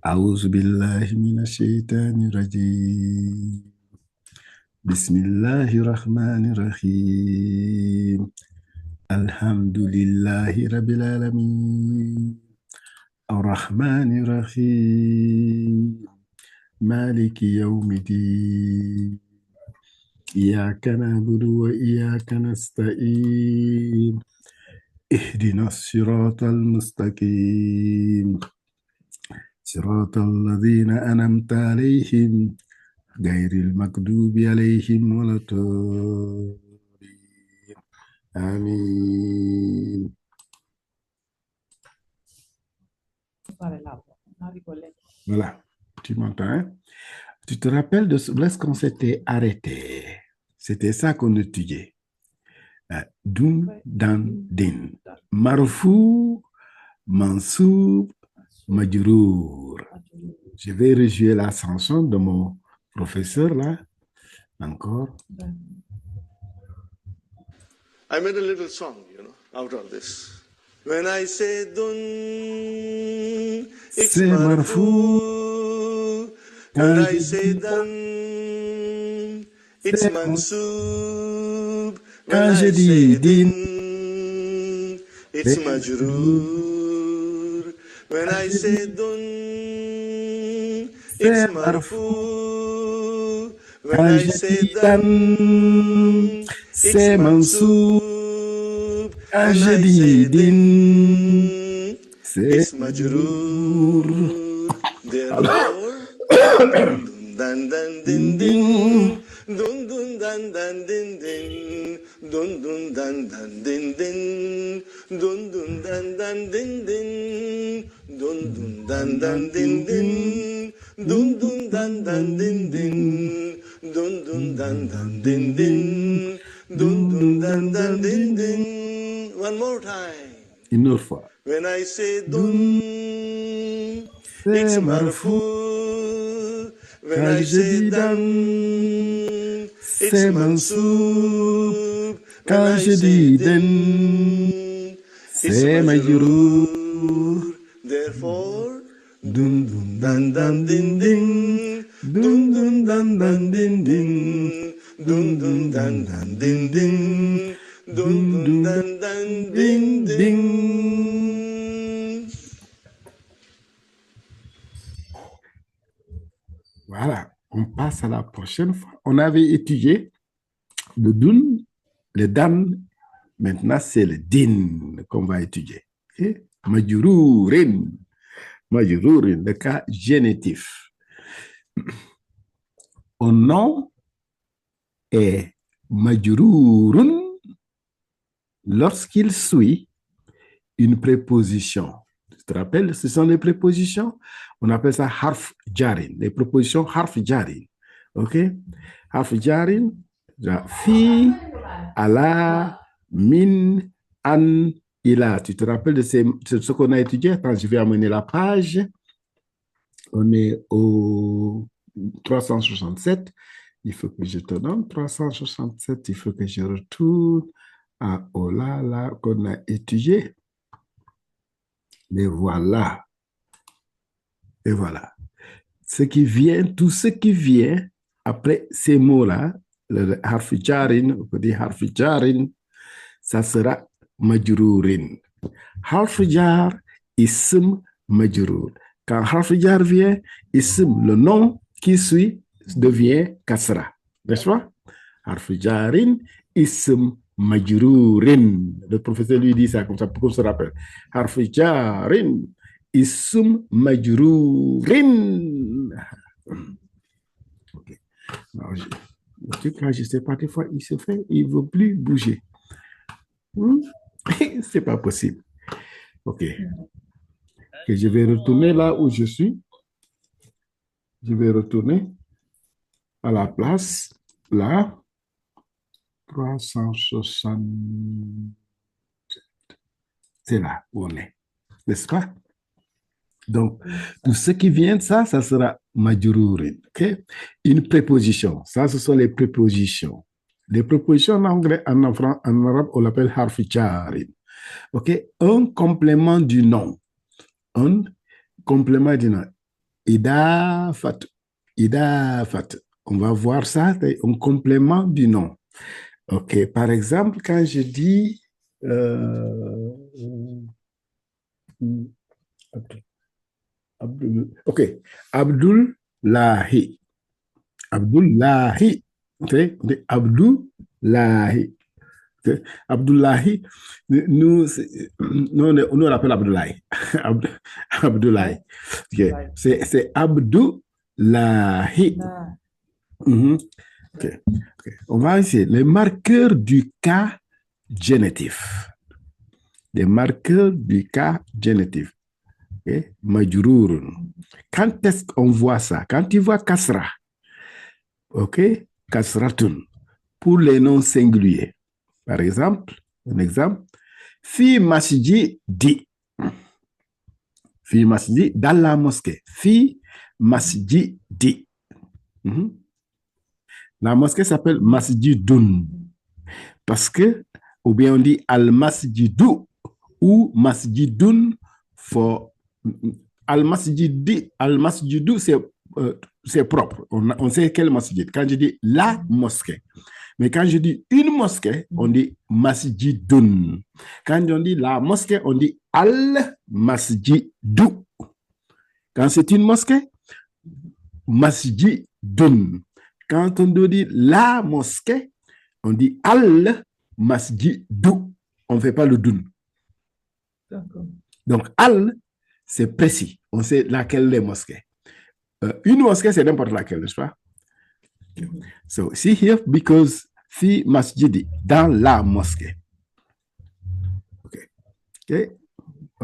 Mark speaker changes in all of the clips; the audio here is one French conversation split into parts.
Speaker 1: أعوذ بالله من الشيطان الرجيم بسم الله الرحمن الرحيم الحمد لله رب العالمين الرحمن الرحيم مالك يوم الدين إياك نعبد وإياك نستعين اهدنا الصراط المستقيم صراط الذين أنعمت عليهم غير المغضوب عليهم ولا الضالين آمين. Voilà, tu m'entends, hein? Tu te rappelles de où est-ce qu'on s'était arrêté? C'était ça qu'on étudiait. Dun, dan, din. Marfou, mansoub, majrour. Je vais rejouer la chanson de mon professeur là. Encore.
Speaker 2: I made a little song, out of this. When I say dun, it's marfu. When I say dan, it's mansub. When I say din, it's majroor. When I say dun, it's marfu. When I say dan, c'est mansoub. Quand je dis din, c'est majrour. Therefore, dan dan din din, dun dun dan dan din din, dun dun dan dan din din, dun dun dan dan din din, dun dun dan dan din din, dun dun dan dan din din, dun dun dan dan din din, dun dun dan dan din din. One more time.
Speaker 1: Une autre fois.
Speaker 2: When I say dun, it's marfu. When I say dan, it's mansub.
Speaker 1: Quand je dis din, c'est majrour.
Speaker 2: Therefore,
Speaker 1: dun dun dan dan din din, dun dun dan dan din din, dun dun dan dan din din, dun dun dan dan din din. Voilà, on passe à la prochaine fois. On avait étudié le dun, le dan. Maintenant, c'est le din qu'on va étudier. Okay? Majrourin. Majrourin, le cas génitif. Au nom est majrourun lorsqu'il suit une préposition. Tu te rappelles, ce sont les prépositions. On appelle ça harf jarin, les prépositions harf jarin. OK? Harf jarin, fi, ala, min, an, ila. Tu te rappelles de ce qu'on a étudié? Attends, je vais amener la page. On est au 367. Il faut que je te donne 367. Il faut que je retourne à Olala qu'on a étudié. Mais voilà. Et voilà. Tout ce qui vient après ces mots-là, le harf jarin, on peut dire harf jarin, ça sera majrourin. Harf jar, ism majrour. Quand harf jar vient, ism, le nom qui suit, devient kasra. N'est-ce pas? Harf jarin, ism majrourin. Le professeur lui dit ça comme ça pour qu'on se rappelle. Harf jarin, ism majrourin. Ok. Alors, le truc là, je sais pas, des fois, il ne veut plus bouger. C'est pas possible. Ok. Que je vais retourner là où je suis. Je vais retourner à la place, là, 360. C'est là où on est. N'est-ce pas? Donc, tout ce qui vient de ça, ça sera majrourin. Okay? Une préposition. Ça, ce sont les prépositions. Les prépositions en anglais, en arabe, on l'appelle harf jarin. OK? Un complément du nom. Un complément du nom. Idafat. Idafat. On va voir ça, c'est un complément du nom. OK. Par exemple, quand je dis OK. Abdullahi. Abdullahi. OK? Abdullahi. Okay. Abdullahi, nous, on l'appelle Abdullahi. Abdullahi. Okay. C'est Abdullahi. Mm-hmm. Okay. Okay. On va essayer les marqueurs du cas génitif. Les marqueurs du cas génitif. Okay. Majrurun. Quand est-ce qu'on voit ça? Quand tu vois kasra, OK? Kasratun. Pour les noms singuliers. Par exemple, un exemple, fi masjidi, fi masjidi, dans la mosquée, fi masjidi. Mm-hmm. La mosquée s'appelle masjidun parce que, ou bien on dit al-masjidu ou masjidun for al-masjidu, c'est propre. On sait quel masjid. Quand je dis la mosquée, mais quand je dis une mosquée, on dit masjidun. Quand on dit la mosquée, on dit al-masjidu. Quand c'est une mosquée, masjidun. Quand on dit la mosquée, on dit al-masjidu. On ne fait pas le dun. Donc, al, c'est précis. On sait laquelle est mosquée. Une mosquée, c'est n'importe laquelle, n'est-ce pas? So, see here, because fi masjidi, dans la mosquée. OK. Okay.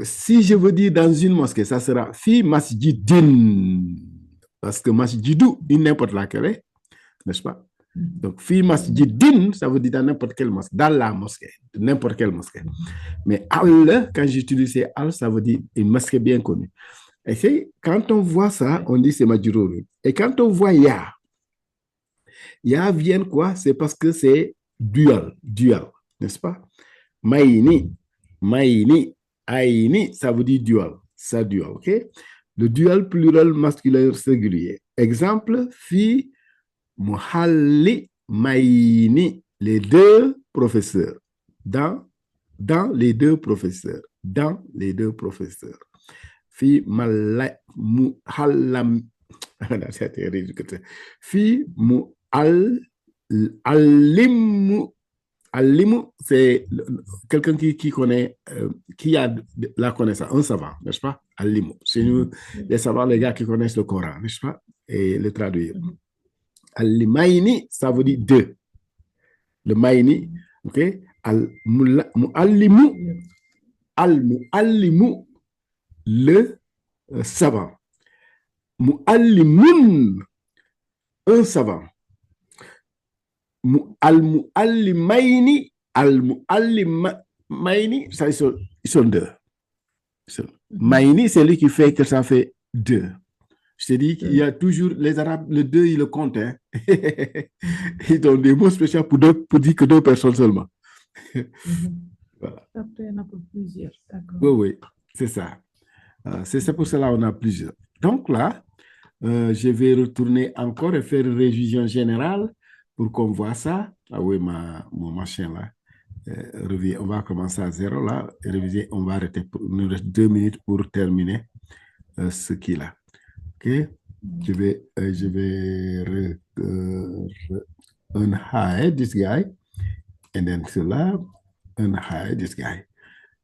Speaker 1: Si je veux dire dans une mosquée, ça sera fi masjidin. Parce que masjidou, n'importe laquelle, n'est-ce pas? Donc, fi masjidin, ça veut dire dans n'importe quelle mosquée, dans la mosquée, n'importe quelle mosquée. Mais al, quand j'utilise al, ça veut dire une mosquée bien connue. Et quand on voit ça, on dit c'est majrur. Et quand on voit ya vient quoi? C'est parce que c'est dual, n'est-ce pas? Maïni, aïni, ça veut dire dual, ça dual, OK? Le dual pluriel masculin singulier. Exemple, fi muhalli maïni, les deux professeurs. Dans les deux professeurs. Dans les deux professeurs. Fi muhallam. Fi Alimu, c'est quelqu'un qui connaît, qui a la connaissance, un savant, n'est-ce pas? Alimu. C'est nous, les savants, les gars qui connaissent le Coran, n'est-ce pas? Et le traduire. Al-Maïni, ça veut dire deux. Le Maïni, OK? Al-Muallimu, le savant. Muallimun, un savant. Al-Muallimaini, ça, ils sont deux. Maïni, c'est lui qui fait que ça fait deux. Je te dis qu'il y a toujours, les Arabes, le deux, ils le comptent. Hein. Ils ont des mots spéciaux pour dire que deux personnes seulement. Voilà.
Speaker 3: Après, il y en a pour plusieurs.
Speaker 1: Oui, c'est ça. C'est pour cela qu'on a plusieurs. Donc là, je vais retourner encore et faire une révision générale pour qu'on voit ça. Ah oui, mon machin là. On va commencer à zéro là. Réviser, on va arrêter. Il nous reste 2 minutes pour terminer ce qu'il a. OK? Je vais unhide this guy. And then cela, unhide this guy.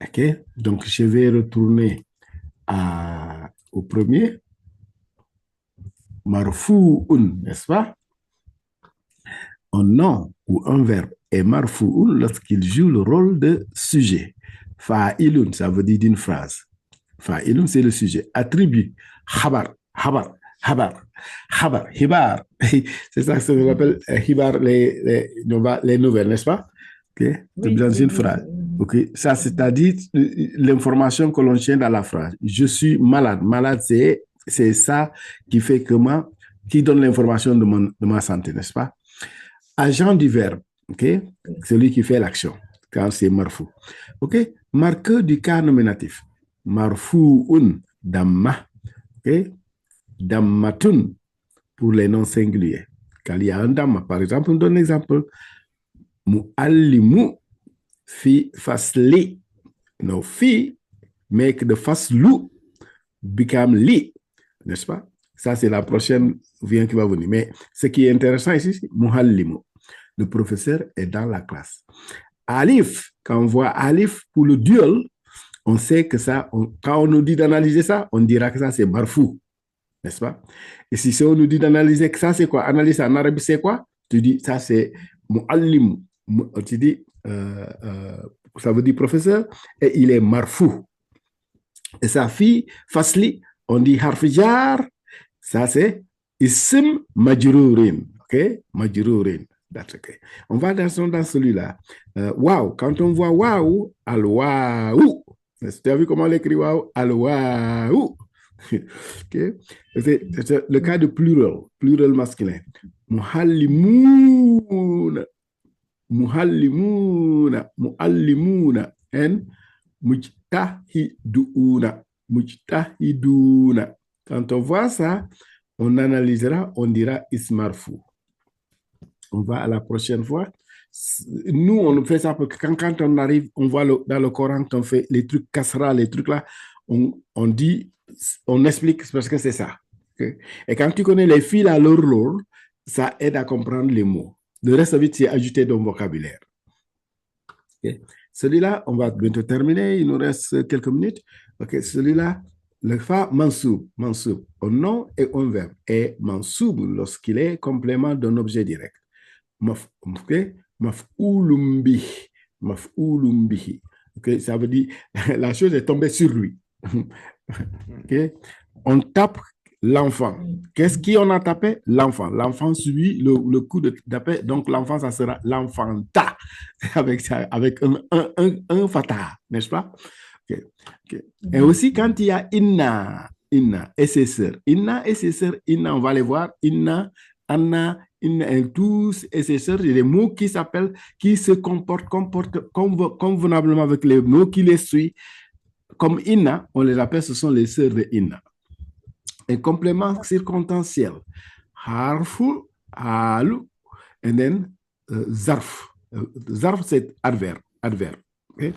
Speaker 1: OK? Donc, je vais retourner au premier. Marfou'un, n'est-ce pas? Un nom ou un verbe est marfou'un lorsqu'il joue le rôle de sujet. Fa'ilun, ça veut dire d'une phrase. Fa'ilun, c'est le sujet. Attribut, habar, hibar. C'est ça que ça s'appelle hibar, les nouvelles, n'est-ce pas? Okay. Oui, dans une phrase. Okay. Ça, c'est-à-dire l'information que l'on tient dans la phrase. Je suis malade. Malade, c'est ça qui fait que qui donne l'information de ma santé, n'est-ce pas? Agent du verbe, okay? Celui qui fait l'action. quand c'est marfou. OK? Marqueur du cas nominatif. Marfouun, damma. OK? Dammatun pour les noms singuliers. Quand il y a un damma, par exemple, on donne l'exemple. Muallimu fi fasli. No, fi make the faslu become li. N'est-ce pas? Ça, c'est la prochaine vient qui va venir. Mais ce qui est intéressant ici, c'est muallimu. Le professeur est dans la classe. Alif, quand on voit alif pour le duel, on sait que ça, quand on nous dit d'analyser ça, on dira que ça, c'est marfou. N'est-ce pas? Et si on nous dit d'analyser que ça, c'est quoi? Analyse en arabe, c'est quoi? Tu dis, ça, c'est muallim. Tu dis, ça veut dire professeur, et il est marfou. Et sa fille, fasli, on dit harfijar, ça, c'est ism majrurin. OK? Majrurin. That's okay. On va dans celui-là. Waouh, quand on voit waouh, al-waouh. Tu as vu comment on l'écrit waouh? Al-waouh. Okay. C'est le cas de plural masculin. Muhallimuna, muhallimuna, muallimuna, and mujtahiduna, mujtahiduna. Quand on voit ça, on analysera, on dira ismarfou. On va à la prochaine fois. Nous, on fait ça parce que quand on arrive, on voit dans le Coran qu'on fait les trucs kasra, les trucs là, on dit, on explique parce que c'est ça. Okay? Et quand tu connais les fils à l'or, ça aide à comprendre les mots. Le reste, vite, c'est ajouter dans le vocabulaire. Okay? Celui-là, on va bientôt terminer. Il nous reste quelques minutes. Okay? Celui-là, le fa mansoub, mansoub, un nom et un verbe. Et mansoub lorsqu'il est complément d'un objet direct. Okay? Maf'oulum bih. Maf'oulum bih. Okay? Ça veut dire la chose est tombée sur lui. Okay? On tape l'enfant. Qu'est-ce qu'on a tapé? L'enfant. L'enfant subit le coup de taper. Donc, l'enfant, ça sera l'enfanta avec un fatah, n'est-ce pas? Okay. Okay. Et aussi, quand il y a inna et ses sœurs. Inna et ses sœurs, inna, on va les voir. Inna, anna, inna, tous et ses sœurs, il y a des mots qui s'appellent, qui se comportent convenablement avec les mots qui les suivent. Comme inna, on les appelle, ce sont les sœurs de inna. Un complément circonstanciel. Harfu, halu, and then zarf. Zarf, c'est adverbe. Okay?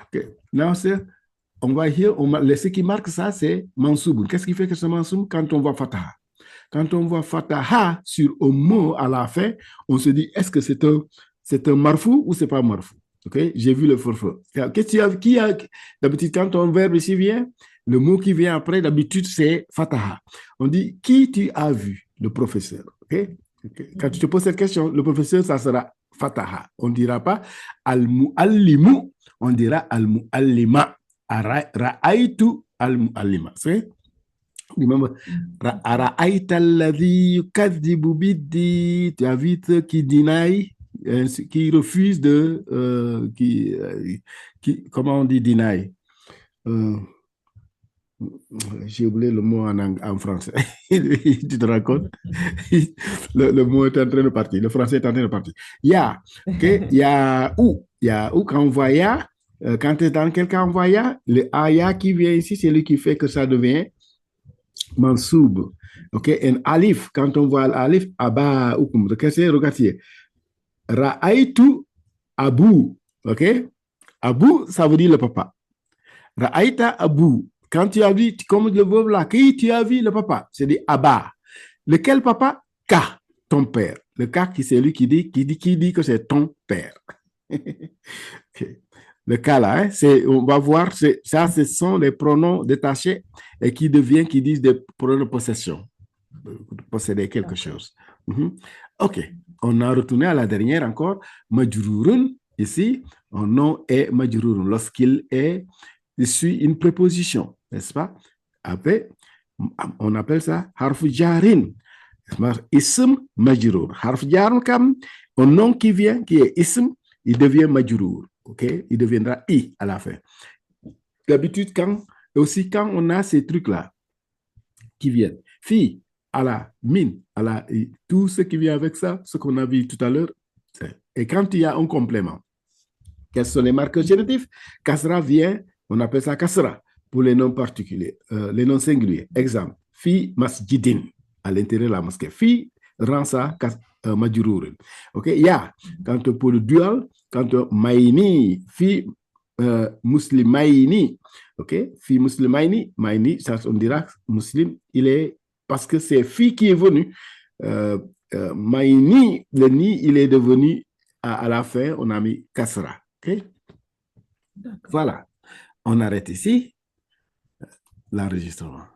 Speaker 1: Okay. Now, on va here, ce qui marque ça, c'est mansoub. Qu'est-ce qui fait que c'est mansoub? Quand on voit fataha. Quand on voit fataha sur un mot à la fin, on se dit, est-ce que c'est un marfou ou c'est pas marfou? Okay? Qu'est-ce que tu as, d'habitude, quand un verbe ici vient, le mot qui vient après, d'habitude, c'est fataha. On dit, qui tu as vu? Le professeur. Okay? Okay. Quand tu te poses cette question, le professeur, ça sera fataha. On ne dira pas al-muallimu, on dira al-muallima. Ra'aytu al-muallima. C'est? Ra'ayta alladhi yukadhibu biddi. Tu as vu ceux qui deny, qui refusent de... comment on dit deny? J'ai oublié le mot en français. Tu te rends compte? Le mot est en train de partir. Le français est en train de partir. Ya. Okay? Ya ou. Ya ou, quand on voit ya, quand tu es dans quelqu'un, on voit ya, le aya qui vient ici, c'est lui qui fait que ça devient mansoub. OK? Et alif, quand on voit l'alif, aba ou comme. Qu'est-ce que c'est? Regardez. Ra'aytu abu. OK? Abu, ça veut dire le papa. Ra'ayta abu. Quand tu as vu, comme le verbe là, qui tu as vu le papa? C'est dit Abba. Lequel papa? Ka, ton père. Le ka, c'est lui qui dit que c'est ton père. Okay. Le cas là, on va voir, ça, ce sont les pronoms détachés et qui disent des pronoms de possession. Posséder quelque chose. OK. On a retourné à la dernière encore. Majrurun, ici, un nom est majrurun lorsqu'il suit une préposition, n'est-ce pas? Après, on appelle ça harf jarin. Ism majrur. Harf jarin, comme un nom qui vient, qui est ism, il devient majrur. OK? Il deviendra i à la fin. D'habitude, quand on a ces trucs-là qui viennent, fi, à la min, à la, tout ce qui vient avec ça, ce qu'on a vu tout à l'heure, et quand il y a un complément, Quels sont les marqueurs génitifs? Kasra vient, on appelle ça kasra pour les noms particuliers, les noms singuliers. Exemple, fi masjidin, à l'intérieur de la mosquée. Fi rend ça majurur. OK? Ya, quand pour le dual, quand maini, fi muslimaini. OK? Fi muslimaini, maini, ça on dira muslim, il est parce que c'est fi qui est venu. Maini, le ni, il est devenu à la fin, on a mis kasra. OK? Voilà. On arrête ici l'enregistrement.